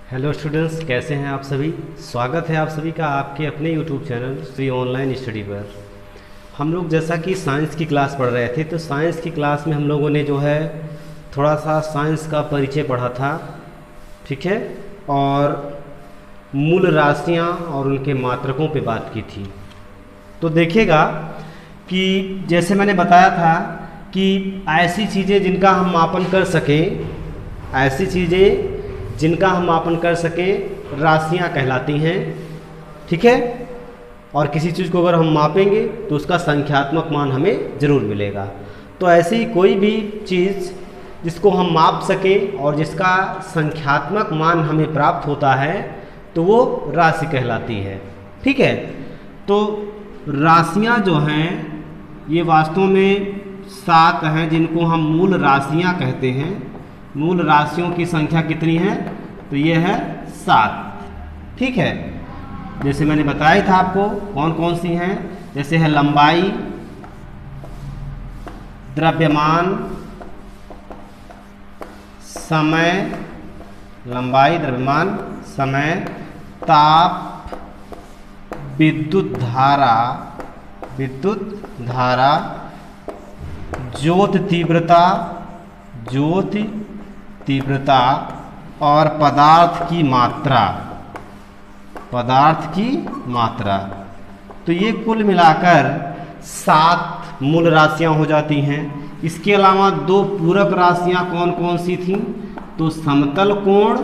Hello students, कैसे हैं आप सभी। स्वागत है आप सभी का आपके अपने YouTube channel Shri online study पर। हम लोग जैसा कि साइंस की क्लास पढ़ रहे थे, तो साइंस की क्लास में हम लोगों ने जो है थोड़ा सा साइंस का परिचय पढ़ा था, ठीक है, और मूल राशियाँ और उनके मात्रकों पे बात की थी। तो देखिएगा कि जैसे मैंने बताया था कि ऐसी चीज़ें जिनका हम मापन कर सकें, ऐसी चीज़ें जिनका हम मापन कर सकें राशियाँ कहलाती हैं, ठीक है। और किसी चीज़ को अगर हम मापेंगे तो उसका संख्यात्मक मान हमें ज़रूर मिलेगा। तो ऐसी कोई भी चीज़ जिसको हम माप सकें और जिसका संख्यात्मक मान हमें प्राप्त होता है तो वो राशि कहलाती है, ठीक है। तो राशियाँ जो हैं ये वास्तव में 7 हैं जिनको हम मूल राशियाँ कहते हैं। मूल राशियों की संख्या कितनी है? तो ये है 7, ठीक है। जैसे मैंने बताया था आपको कौन कौन सी हैं, जैसे है लंबाई, द्रव्यमान, समय, लंबाई, द्रव्यमान, समय, ताप, विद्युत धारा, ज्योति तीव्रता और पदार्थ की मात्रा। तो ये कुल मिलाकर 7 मूल राशियां हो जाती हैं। इसके अलावा 2 पूरक राशियां कौन कौन सी थीं? तो समतल कोण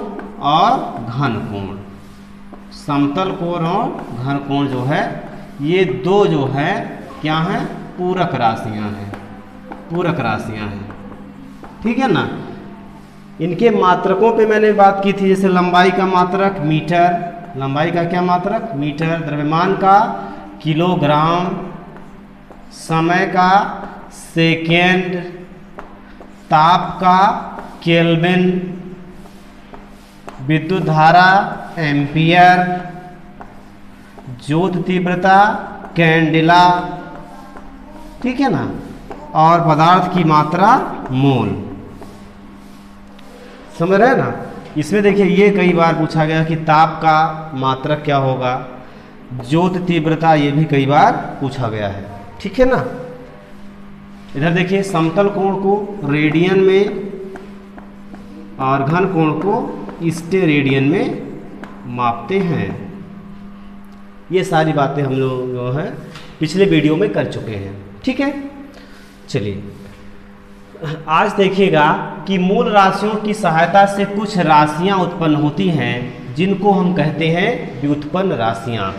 और घन कोण। समतल कोण और घन कोण जो है ये 2 जो है क्या हैं? पूरक राशियां हैं, ठीक है ना। इनके मात्रकों पे मैंने बात की थी, जैसे लंबाई का मात्रक मीटर, लंबाई का क्या मात्रक? मीटर। द्रव्यमान का किलोग्राम, समय का सेकेंड, ताप का केल्विन, विद्युत धारा एम्पियर, ज्योति तीव्रता कैंडेला, ठीक है ना, और पदार्थ की मात्रा मोल। समझ रहे हैं ना। इसमें देखिए ये कई बार पूछा गया कि ताप का मात्रक क्या होगा, ज्योति तीव्रता, ये भी कई बार पूछा गया है, ठीक है ना। इधर देखिए समतल कोण को रेडियन में और घन कोण को स्टेरेडियन में मापते हैं। ये सारी बातें हम लोग जो है पिछले वीडियो में कर चुके हैं, ठीक है। चलिए आज देखिएगा कि मूल राशियों की सहायता से कुछ राशियां उत्पन्न होती हैं जिनको हम कहते हैं व्युत्पन्न राशियां।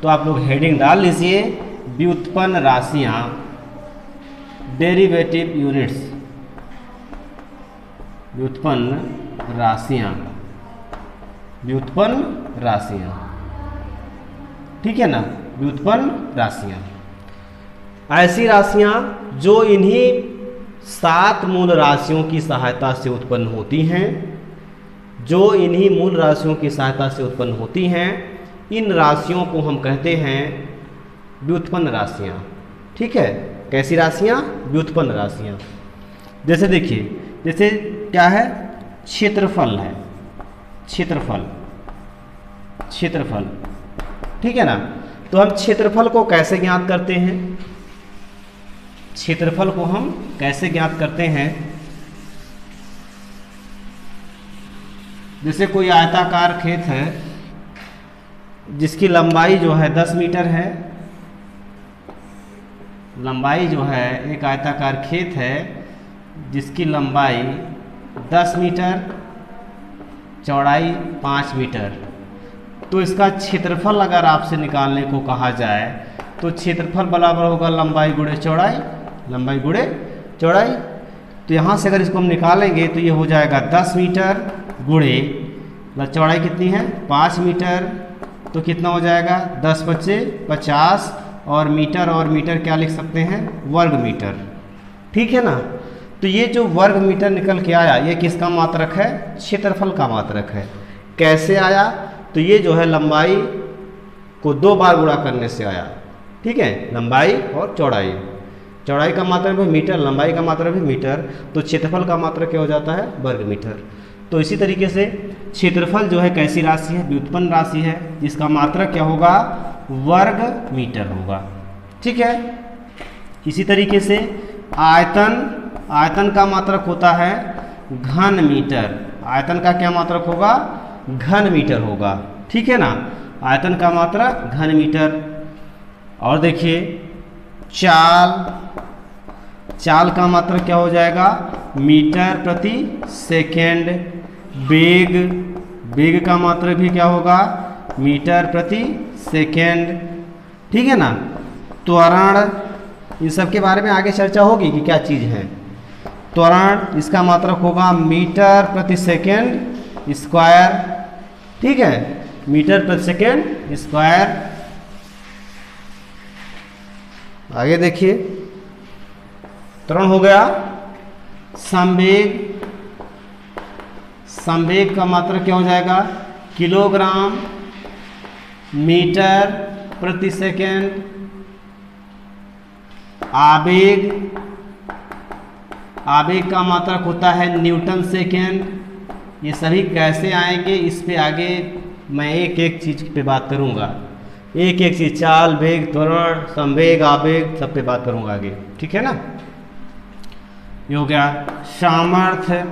तो आप लोग हेडिंग डाल लीजिए, व्युत्पन्न राशियां, डेरिवेटिव यूनिट्स, व्युत्पन्न राशियां, ठीक है ना। व्युत्पन्न राशियां ऐसी राशियां जो इन्हीं 7 मूल राशियों की सहायता से उत्पन्न होती हैं, इन राशियों को हम कहते हैं व्युत्पन्न राशियां, ठीक है। कैसी राशियां? व्युत्पन्न राशियां। जैसे देखिए, जैसे क्या है? क्षेत्रफल है, क्षेत्रफल, ठीक है ना। तो हम क्षेत्रफल को कैसे ज्ञात करते हैं? क्षेत्रफल को हम कैसे ज्ञात करते हैं? जैसे कोई आयताकार खेत है जिसकी लंबाई जो है 10 मीटर है, लंबाई जो है, एक आयताकार खेत है जिसकी लंबाई 10 मीटर, चौड़ाई 5 मीटर। तो इसका क्षेत्रफल अगर आपसे निकालने को कहा जाए तो क्षेत्रफल बराबर होगा लंबाई गुणे चौड़ाई। तो यहाँ से अगर इसको हम निकालेंगे तो ये हो जाएगा 10 मीटर गुणे चौड़ाई कितनी है? 5 मीटर। तो कितना हो जाएगा? 10 बचे 50 और मीटर क्या लिख सकते हैं? वर्ग मीटर, ठीक है ना। तो ये जो वर्ग मीटर निकल के आया ये किसका मात्रक है? क्षेत्रफल का मात्रक है। कैसे आया? तो ये जो है लंबाई को 2 बार गुणा करने से आया, ठीक है। लंबाई और चौड़ाई का मात्रक है मीटर, लंबाई का मात्रक है मीटर, तो क्षेत्रफल का मात्रक क्या हो जाता है? वर्ग मीटर। तो इसी तरीके से क्षेत्रफल जो है कैसी राशि है, व्युत्पन्न राशि है, जिसका मात्रक क्या होगा, वर्ग मीटर होगा। ठीक है। इसी तरीके से आयतन, आयतन का मात्रक होता है घन मीटर। आयतन का क्या मात्रक होगा, घन मीटर होगा। ठीक है ना, आयतन का मात्रक घन मीटर। और देखिए चाल, चाल का मात्रक क्या हो जाएगा, मीटर प्रति सेकेंड। वेग, वेग का मात्रक भी क्या होगा, मीटर प्रति सेकेंड। ठीक है ना। त्वरण, इन सब के बारे में आगे चर्चा होगी कि क्या चीज़ है। त्वरण, इसका मात्रक होगा मीटर प्रति सेकेंड स्क्वायर। ठीक है, मीटर प्रति सेकेंड स्क्वायर। आगे देखिए, त्वरण हो गया। संवेग, संवेग का मात्रक क्या हो जाएगा, किलोग्राम मीटर प्रति सेकेंड। आवेग, आवेग का मात्रक होता है न्यूटन सेकेंड। ये सभी कैसे आएंगे इस पे आगे मैं एक एक चीज़ पे बात करूँगा, एक एक चीज़, चाल, वेग, त्वरण, संवेग, आवेग, सब पे बात करूँगा आगे। ठीक है ना। ये हो गया। सामर्थ्य,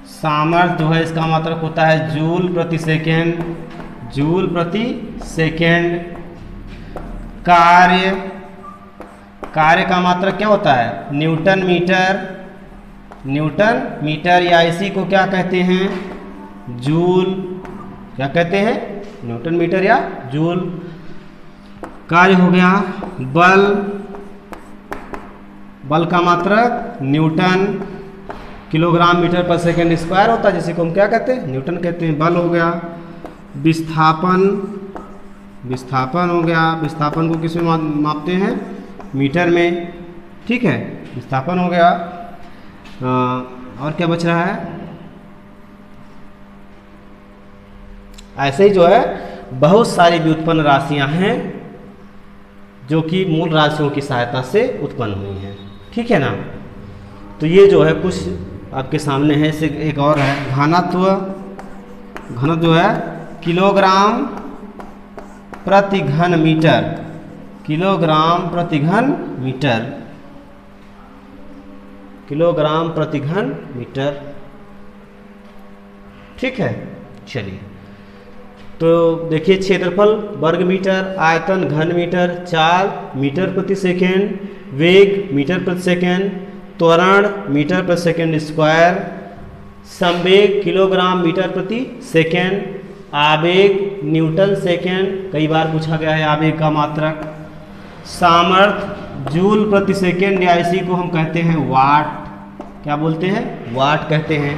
सामर्थ्य जो है इसका मात्रक होता है जूल प्रति सेकेंड, जूल प्रति सेकेंड। कार्य, कार्य का मात्रक क्या होता है, न्यूटन मीटर, न्यूटन मीटर, या इसी को क्या कहते हैं, जूल। क्या कहते हैं, न्यूटन मीटर या जूल। कार्य हो गया। बल, बल का मात्रक न्यूटन, किलोग्राम मीटर पर सेकेंड स्क्वायर होता है, जिसे को हम क्या कहते हैं, न्यूटन कहते हैं। बल हो गया। विस्थापन, विस्थापन हो गया। विस्थापन को किस में मापते हैं, मीटर में। ठीक है, विस्थापन हो गया। और क्या बच रहा है, ऐसे ही जो है बहुत सारी व्युत्पन्न राशियां हैं जो कि मूल राशियों की सहायता से उत्पन्न हुई हैं। ठीक है ना। तो ये जो है कुछ आपके सामने है। इसे एक और है घनत्व, घनत्व जो है किलोग्राम प्रति घन मीटर, किलोग्राम प्रति घन मीटर, किलोग्राम प्रति घन मीटर। ठीक है। चलिए, तो देखिए क्षेत्रफल वर्ग मीटर, आयतन घन मीटर, चाल मीटर प्रति सेकेंड, वेग मीटर प्रति सेकेंड, त्वरण मीटर प्रति सेकेंड स्क्वायर, संवेग किलोग्राम मीटर प्रति सेकेंड, आवेग न्यूटन सेकेंड, कई बार पूछा गया है आवेग का मात्रक, सामर्थ्य जूल प्रति सेकेंड, या इसी को हम कहते हैं वाट। क्या बोलते हैं, वाट कहते हैं।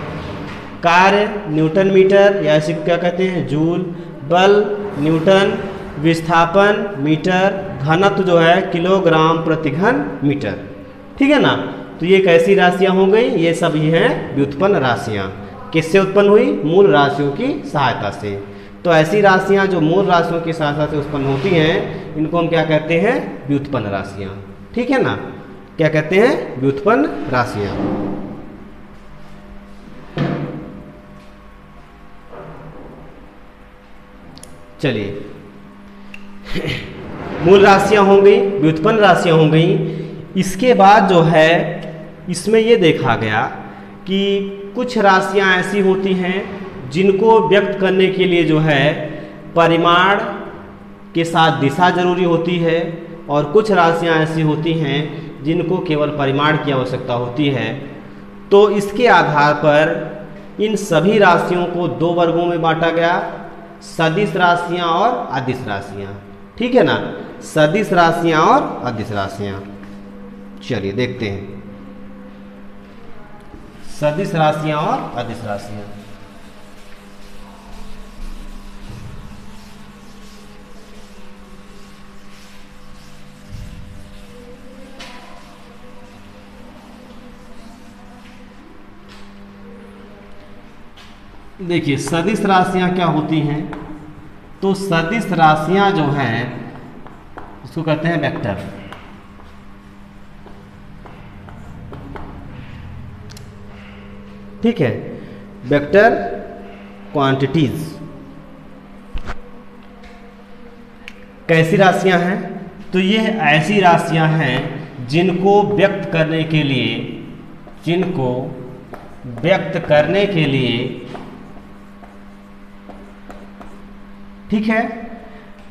कार्य न्यूटन मीटर, या इसी को क्या कहते हैं, जूल। बल न्यूटन, विस्थापन मीटर, घनत्व जो है किलोग्राम प्रति घन मीटर। ठीक है ना। तो ये कैसी राशियां हो गई, ये सब ही हैं व्युत्पन्न राशियां। किससे उत्पन्न हुई, मूल राशियों की सहायता से। तो ऐसी राशियां जो मूल राशियों की सहायता से उत्पन्न होती हैं, इनको हम क्या कहते हैं, व्युत्पन्न राशियां। ठीक है ना, क्या कहते हैं, व्युत्पन्न राशियां। चलिए, मूल राशियां हो गई, व्युत्पन्न राशियां हो गई। इसके बाद जो है इसमें ये देखा गया कि कुछ राशियां ऐसी होती हैं जिनको व्यक्त करने के लिए जो है परिमाण के साथ दिशा जरूरी होती है, और कुछ राशियां ऐसी होती हैं जिनको केवल परिमाण की आवश्यकता होती है। तो इसके आधार पर इन सभी राशियों को दो वर्गों में बांटा गया, सदिश राशियां और अदिश राशियां। ठीक है ना, सदिश राशियां और अदिश राशियां। चलिए देखते हैं सदिश राशियां और अदिश राशियां। देखिए सदिश राशियां क्या होती हैं, तो सदिश राशियां जो हैं इसको कहते हैं वेक्टर। ठीक है, वेक्टर क्वांटिटीज। कैसी राशियां हैं? तो ये ऐसी राशियां हैं जिनको व्यक्त करने के लिए ठीक है,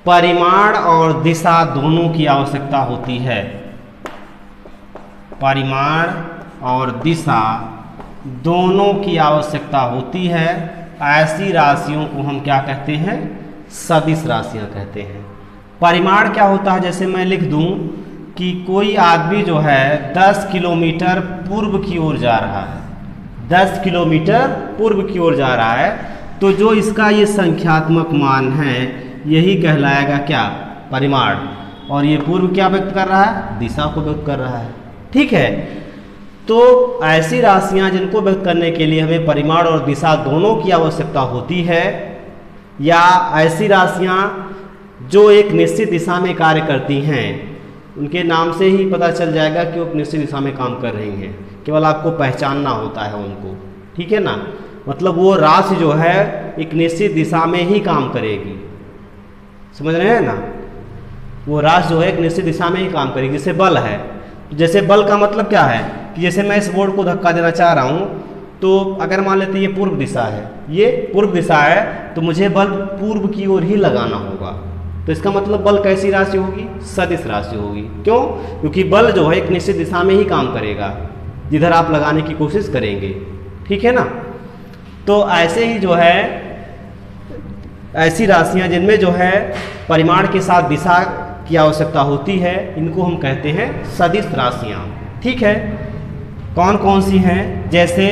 परिमाण और दिशा दोनों की आवश्यकता होती है। परिमाण और दिशा दोनों की आवश्यकता होती है। ऐसी राशियों को हम क्या कहते हैं? सदिश राशियां कहते हैं। परिमाण क्या होता है? जैसे मैं लिख दूं कि कोई आदमी जो है 10 किलोमीटर पूर्व की ओर जा रहा है, 10 किलोमीटर पूर्व की ओर जा रहा है, तो जो इसका ये संख्यात्मक मान है यही कहलाएगा क्या? परिमाण। और ये पूर्व क्या व्यक्त कर रहा है? दिशा को व्यक्त कर रहा है। ठीक है, तो ऐसी राशियां जिनको व्यक्त करने के लिए हमें परिमाण और दिशा दोनों की आवश्यकता होती है, या ऐसी राशियां जो एक निश्चित दिशा में कार्य करती हैं, उनके नाम से ही पता चल जाएगा कि वो निश्चित दिशा में काम कर रही हैं, केवल आपको पहचानना होता है उनको। ठीक है ना, मतलब वो राशि जो है एक निश्चित दिशा में ही काम करेगी, समझ रहे हैं ना? वो राशि जो है एक निश्चित दिशा में ही काम करेगी। जैसे बल है, जैसे बल का मतलब क्या है कि जैसे मैं इस बोर्ड को धक्का देना चाह रहा हूँ, तो अगर मान लेते ये पूर्व दिशा है, ये पूर्व दिशा है, तो मुझे बल पूर्व की ओर ही लगाना होगा। तो इसका मतलब बल कैसी राशि होगी? सदिश राशि होगी। क्यों? क्योंकि बल जो है एक निश्चित दिशा में ही काम करेगा जिधर आप लगाने की कोशिश करेंगे। ठीक है ना? तो ऐसे ही जो है ऐसी राशियां जिनमें जो है परिमाण के साथ दिशा की आवश्यकता होती है, इनको हम कहते हैं सदिश राशियां। ठीक है, कौन कौन सी हैं? जैसे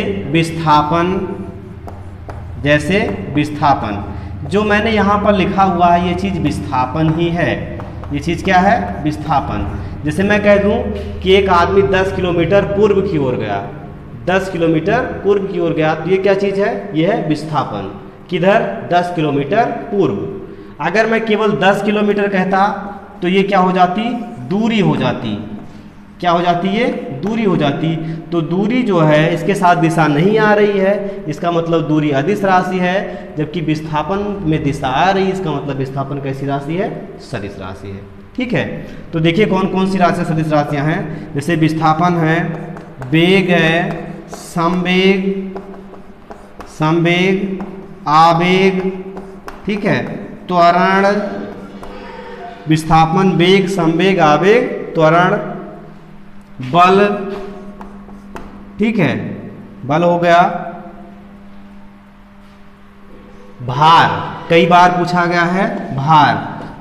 विस्थापन, जो मैंने यहाँ पर लिखा हुआ है ये चीज़ विस्थापन ही है। ये चीज़ क्या है? विस्थापन। जैसे मैं कह दूँ कि एक आदमी 10 किलोमीटर पूर्व की ओर गया, 10 किलोमीटर पूर्व की ओर गया, तो ये क्या चीज़ है? ये है विस्थापन। किधर? 10 किलोमीटर पूर्व। अगर मैं केवल 10 किलोमीटर कहता तो ये क्या हो जाती? दूरी हो जाती। क्या हो जाती? ये दूरी हो जाती। तो दूरी जो है इसके साथ दिशा नहीं आ रही है, इसका मतलब दूरी अदिश राशि है, जबकि विस्थापन में दिशा आ रही है, इसका मतलब विस्थापन कैसी राशि है? सदिश राशि है। ठीक है, तो देखिए कौन कौन सी राशि सदिश राशियां हैं। जैसे विस्थापन है, वेग है, संवेग, आवेग, ठीक है, त्वरण, विस्थापन, वेग, संवेग, आवेग, त्वरण, बल। ठीक है, बल हो गया। भार, कई बार पूछा गया है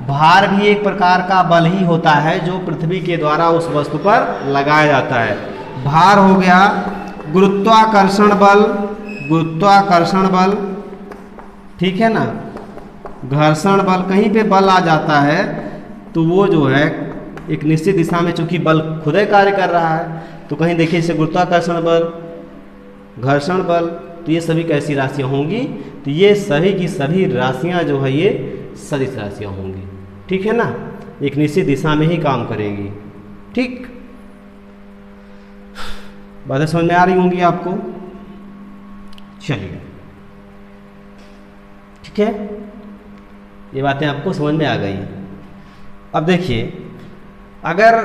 भार भी एक प्रकार का बल ही होता है जो पृथ्वी के द्वारा उस वस्तु पर लगाया जाता है। भार हो गया। गुरुत्वाकर्षण बल, ठीक है ना, घर्षण बल, कहीं पे बल आ जाता है तो वो जो है एक निश्चित दिशा में, चूंकि बल खुद ही कार्य कर रहा है, तो कहीं देखिए इसे गुरुत्वाकर्षण बल, घर्षण बल, तो ये सभी कैसी राशियां होंगी? तो ये सभी की सभी राशियां जो है ये सदिश राशियां होंगी। ठीक है ना, एक निश्चित दिशा में ही काम करेंगी। ठीक, बातें समझ में आ रही होंगी आपको? चलिए, ठीक है, ये बातें आपको समझ में आ गई। अब देखिए, अगर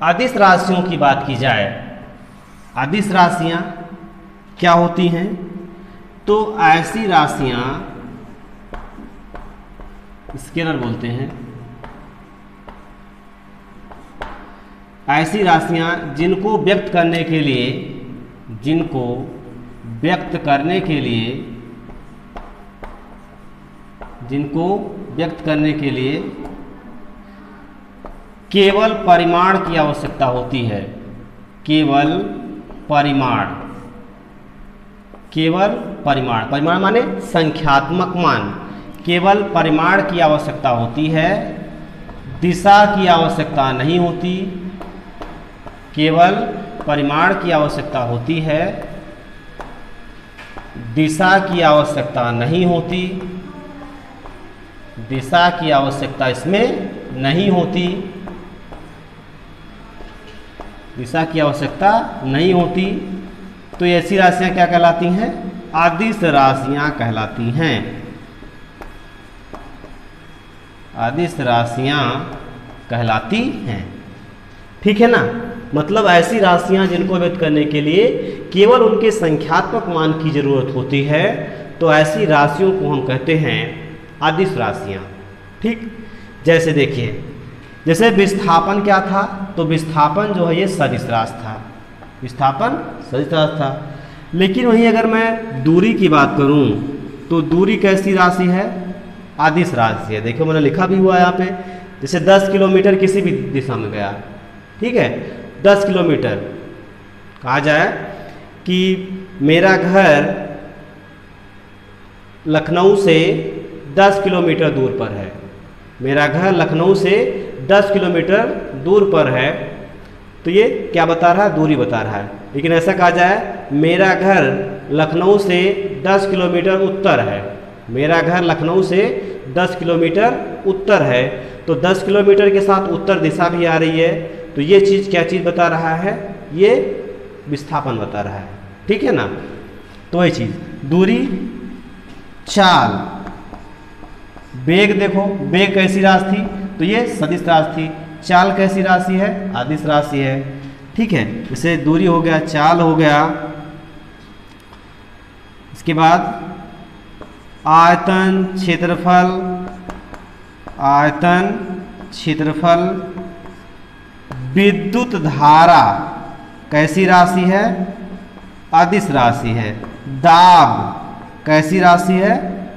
अदिश राशियों की बात की जाए, अदिश राशियां क्या होती हैं? तो ऐसी राशियां स्केलर बोलते हैं, ऐसी राशियां जिनको व्यक्त करने के लिए केवल परिमाण की आवश्यकता होती है। केवल परिमाण माने संख्यात्मक मान। केवल परिमाण की आवश्यकता होती है, दिशा की आवश्यकता नहीं होती। केवल परिमाण की आवश्यकता होती है, दिशा की आवश्यकता नहीं होती। दिशा की आवश्यकता इसमें नहीं होती, दिशा की आवश्यकता नहीं होती। तो ऐसी राशियां क्या कहलाती हैं? अदिश राशियां कहलाती हैं। अदिश राशियां कहलाती हैं। ठीक है ना। मतलब ऐसी राशियां जिनको व्यक्त करने के लिए केवल उनके संख्यात्मक मान की जरूरत होती है, तो ऐसी राशियों को हम कहते हैं अदिश राशियां। ठीक, जैसे देखिए, जैसे विस्थापन क्या था, तो विस्थापन जो है ये सदिश राशि था, विस्थापन सदिश राशि था। लेकिन वहीं अगर मैं दूरी की बात करूं तो दूरी कैसी राशि है, अदिश राशि है। देखो मैंने लिखा भी हुआ है यहाँ पे, जैसे 10 किलोमीटर किसी भी दिशा में गया, ठीक है, 10 किलोमीटर कहा जाए कि मेरा घर लखनऊ से 10 किलोमीटर दूर पर है, मेरा घर लखनऊ से 10 किलोमीटर दूर पर है, तो ये क्या बता रहा है, दूरी बता रहा है। लेकिन ऐसा कहा जाए मेरा घर लखनऊ से 10 किलोमीटर उत्तर है, मेरा घर लखनऊ से 10 किलोमीटर उत्तर है, तो 10 किलोमीटर के साथ उत्तर दिशा भी आ रही है, तो ये चीज़ क्या चीज़ बता रहा है, ये विस्थापन बता रहा है। ठीक है ना। तो वही चीज़ दूरी, चाल, वेग, देखो वेग कैसी राशि थी, तो ये सदिश राशि थी। चाल कैसी राशि है, अदिश राशि है। ठीक है, जैसे दूरी हो गया, चाल हो गया, इसके बाद आयतन, क्षेत्रफल, आयतन, क्षेत्रफल, विद्युत धारा कैसी राशि है, अदिश राशि है। दाब कैसी राशि है,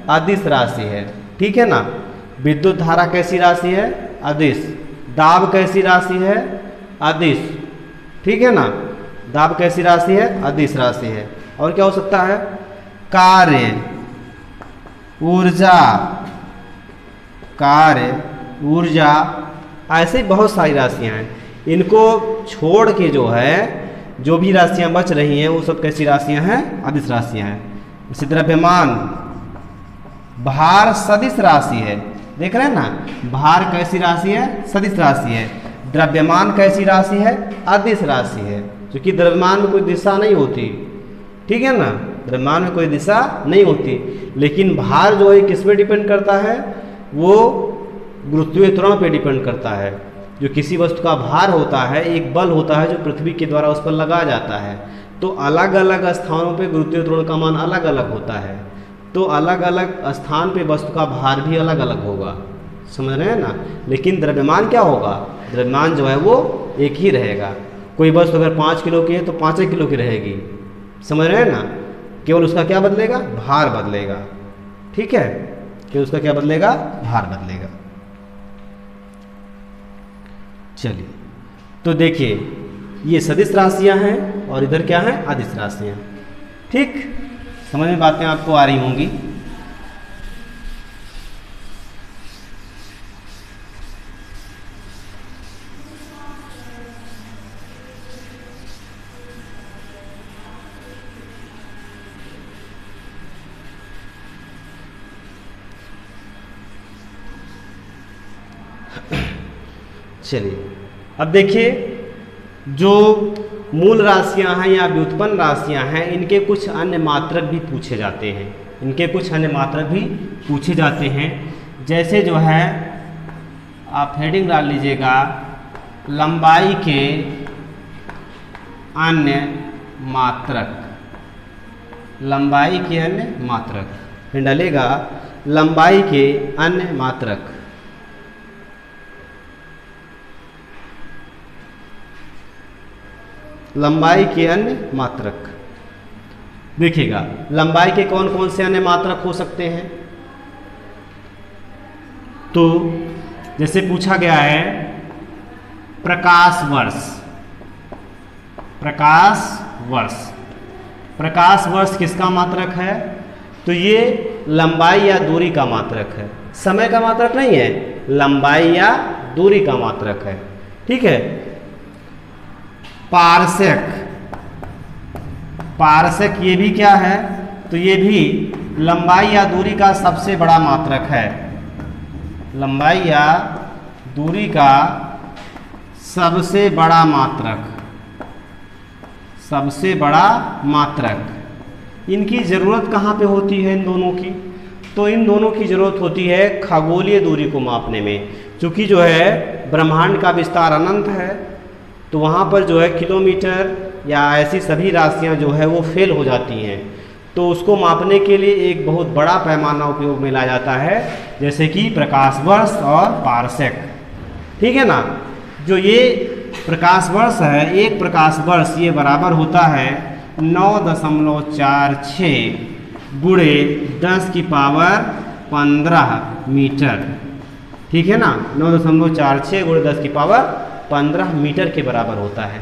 अदिश राशि है। ठीक है ना। विद्युत धारा कैसी राशि है, अदिश। दाब कैसी राशि है, अदिश। ठीक है ना। दाब कैसी राशि है, अदिश राशि है। और क्या हो सकता है, कार्य, ऊर्जा, कार्य, ऊर्जा, ऐसे बहुत सारी राशियां हैं। इनको छोड़ के जो है, जो भी राशियां बच रही हैं वो सब कैसी राशियां हैं, अदिश राशियां हैं। जैसे द्रव्यमान, भार सदिश राशि है, देख रहे हैं ना, भार कैसी राशि है, सदिश राशि है। द्रव्यमान कैसी राशि है, अदिश राशि है, क्योंकि द्रव्यमान में कोई दिशा नहीं होती। ठीक है ना, द्रव्यमान में कोई दिशा नहीं होती। लेकिन भार जो है किस पे डिपेंड करता है, वो गुरुत्वीय त्वरण पे डिपेंड करता है। जो किसी वस्तु का भार होता है, एक बल होता है जो पृथ्वी के द्वारा उस पर लगाया जाता है, तो अलग अलग स्थानों पे गुरुत्वीय त्वरण का मान अलग अलग होता है, तो अलग अलग स्थान पे वस्तु का भार भी अलग अलग होगा, समझ रहे हैं ना। लेकिन द्रव्यमान क्या होगा, द्रव्यमान जो है वो एक ही रहेगा। कोई वस्तु अगर 5 किलो की है तो 5 किलो की रहेगी, समझ रहे हैं ना। केवल उसका क्या बदलेगा, भार बदलेगा। ठीक है, केवल उसका क्या बदलेगा, भार बदलेगा। चलिए, तो देखिए ये सदिश राशियां हैं और इधर क्या है, अदिश राशियां। ठीक, समझ में बातें आपको आ रही होंगी। चलिए, अब देखिए जो मूल राशियां हैं या व्युत्पन्न राशियां हैं, इनके कुछ अन्य मात्रक भी पूछे जाते हैं, इनके कुछ अन्य मात्रक भी पूछे जाते हैं। जैसे जो है, आप हेडिंग डाल लीजिएगा, लंबाई के अन्य मात्रक, लंबाई के अन्य मात्रक, फिर डालेगा लंबाई के अन्य मात्रक। लंबाई के अन्य मात्रक, देखिएगा लंबाई के कौन कौन से अन्य मात्रक हो सकते हैं। तो जैसे पूछा गया है प्रकाश वर्ष, प्रकाश वर्ष, प्रकाश वर्ष किसका मात्रक है, तो ये लंबाई या दूरी का मात्रक है, समय का मात्रक नहीं है, लंबाई या दूरी का मात्रक है। ठीक है। पारसेक, पारसेक ये भी क्या है, तो ये भी लंबाई या दूरी का सबसे बड़ा मात्रक है, लंबाई या दूरी का सबसे बड़ा मात्रक, सबसे बड़ा मात्रक। इनकी ज़रूरत कहाँ पे होती है इन दोनों की? तो इन दोनों की ज़रूरत होती है खगोलीय दूरी को मापने में। क्योंकि जो है ब्रह्मांड का विस्तार अनंत है, तो वहाँ पर जो है किलोमीटर या ऐसी सभी राशियाँ जो है वो फेल हो जाती हैं। तो उसको मापने के लिए एक बहुत बड़ा पैमाना उपयोग में लाया जाता है, जैसे कि प्रकाश वर्ष और पारसेक। ठीक है ना। जो ये प्रकाश वर्ष है, एक प्रकाश वर्ष ये बराबर होता है 9.46 गुणे 10 की पावर 15 मीटर। ठीक है ना, 9.46 गुणे 10 की पावर 15 मीटर के बराबर होता है।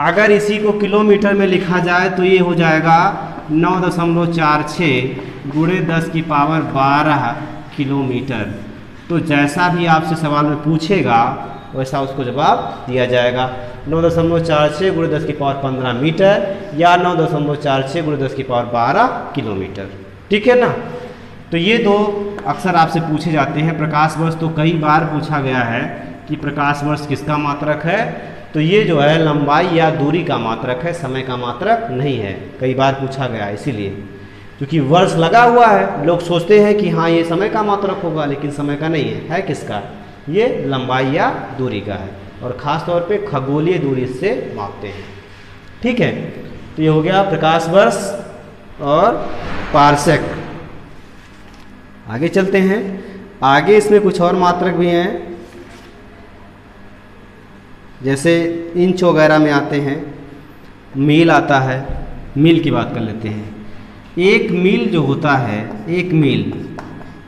अगर इसी को किलोमीटर में लिखा जाए तो ये हो जाएगा 9.46 गुणे 10 की पावर 12 किलोमीटर। तो जैसा भी आपसे सवाल में पूछेगा वैसा उसको जवाब दिया जाएगा। 9.46 गुणे 10 की पावर 15 मीटर या 9.46 गुणे 10 की पावर 12 किलोमीटर। ठीक है ना। तो ये दो अक्सर आपसे पूछे जाते हैं। प्रकाश वर्ष तो कई बार पूछा गया है कि प्रकाश वर्ष किसका मात्रक है। तो ये जो है लंबाई या दूरी का मात्रक है, समय का मात्रक नहीं है। कई बार पूछा गया है इसीलिए, क्योंकि वर्ष लगा हुआ है। लोग सोचते हैं कि हाँ ये समय का मात्रक होगा, लेकिन समय का नहीं है किसका? ये लंबाई या दूरी का है, और ख़ास तौर पे खगोलीय दूरी से मापते हैं। ठीक है। तो ये हो गया प्रकाश वर्ष और पारसेक। आगे चलते हैं। आगे इसमें कुछ और मात्रक भी हैं, जैसे इंच वगैरह में आते हैं, मील आता है। मील की बात कर लेते हैं। एक मील जो होता है, एक मील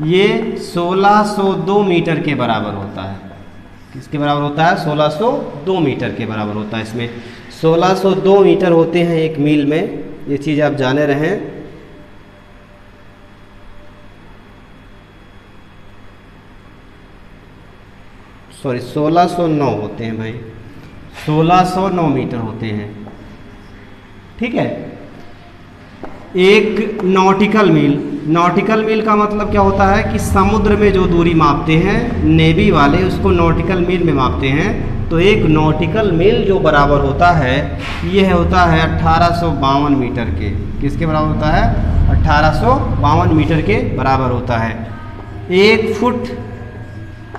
ये 1602 मीटर के बराबर होता है। किसके बराबर होता है? 1602 मीटर के बराबर होता है। इसमें 1602 मीटर होते हैं एक मील में, ये चीज़ आप जाने रहें। सॉरी 1609 होते हैं भाई, 1609 मीटर होते हैं। ठीक है। एक नॉटिकल मील, नॉटिकल मील का मतलब क्या होता है कि समुद्र में जो दूरी मापते हैं नेवी वाले, उसको नॉटिकल मील में मापते हैं। तो एक नॉटिकल मील जो बराबर होता है यह होता है 1852 मीटर के। किसके बराबर होता है? 1852 मीटर के बराबर होता है।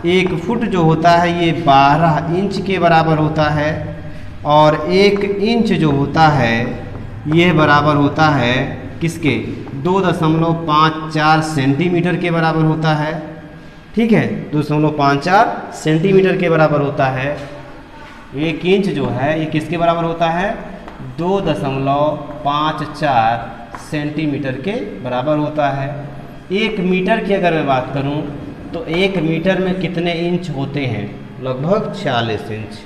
एक फुट जो होता है ये 12 इंच के बराबर होता है, और 1 इंच जो होता है यह बराबर होता है किसके? 2.54 सेंटीमीटर के बराबर होता है। ठीक है, 2.54 सेंटीमीटर के बराबर होता है। 1 इंच जो है ये किसके बराबर होता है? 2.54 सेंटीमीटर के बराबर होता है। 1 मीटर की अगर मैं बात करूं तो 1 मीटर में कितने इंच होते हैं? लगभग 46 इंच,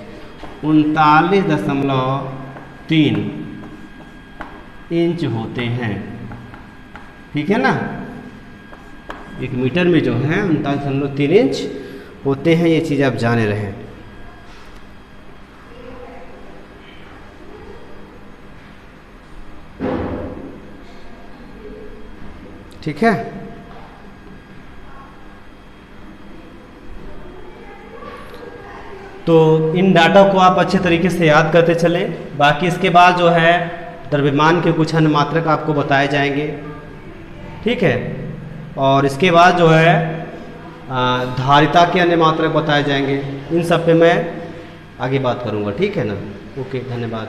39.3 इंच होते हैं। ठीक है ना। 1 मीटर में जो है 39.3 इंच होते हैं। ये चीज़ आप जाने रहें। ठीक है। तो इन डाटा को आप अच्छे तरीके से याद करते चलें। बाकी इसके बाद जो है द्रव्यमान के कुछ अन्य मात्रक आपको बताए जाएंगे। ठीक है। और इसके बाद जो है धारिता के अन्य मात्रक बताए जाएंगे। इन सब पे मैं आगे बात करूँगा। ठीक है ना। ओके, धन्यवाद।